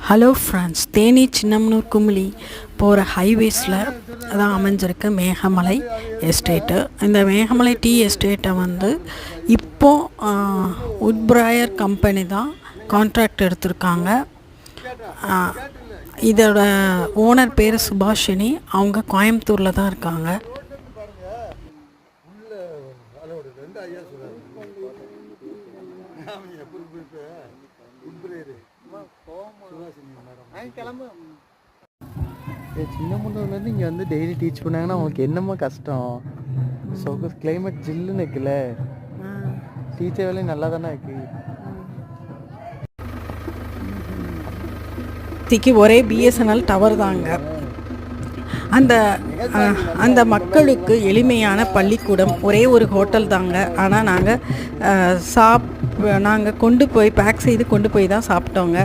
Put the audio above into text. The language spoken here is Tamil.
ஹலோ ஃப்ரெண்ட்ஸ், தேனி சின்னமனூர் குமுளி போகிற ஹைவேஸில் தான் அமைஞ்சிருக்கு மேகமலை எஸ்டேட்டு. இந்த மேகமலை டீ எஸ்டேட்டை வந்து இப்போது உட்பிராயர் கம்பெனி தான் கான்ட்ராக்ட் எடுத்திருக்காங்க. இதோட ஓனர் பேர் சுபாஷினி. அவங்க கோயம்புத்தூரில் தான் இருக்காங்க. சின்னமனூர்லேருந்து இங்கே வந்து டெய்லி டீச் பண்ணாங்கன்னா அவங்களுக்கு என்னமோ கஷ்டம். ஸோ கிளைமேட் ஜில்லுன்னு இருக்குல்ல, டீச்சர் வேலையும் நல்லா தானே இருக்கு. ஒரே பிஎஸ்என்எல் டவர் தாங்க. அந்த மக்களுக்கு எளிமையான பள்ளிக்கூடம், ஒரே ஒரு ஹோட்டல் தாங்க. ஆனால் நாங்கள் கொண்டு போய் பேக் செய்து கொண்டு போய் தான் சாப்பிட்டோங்க.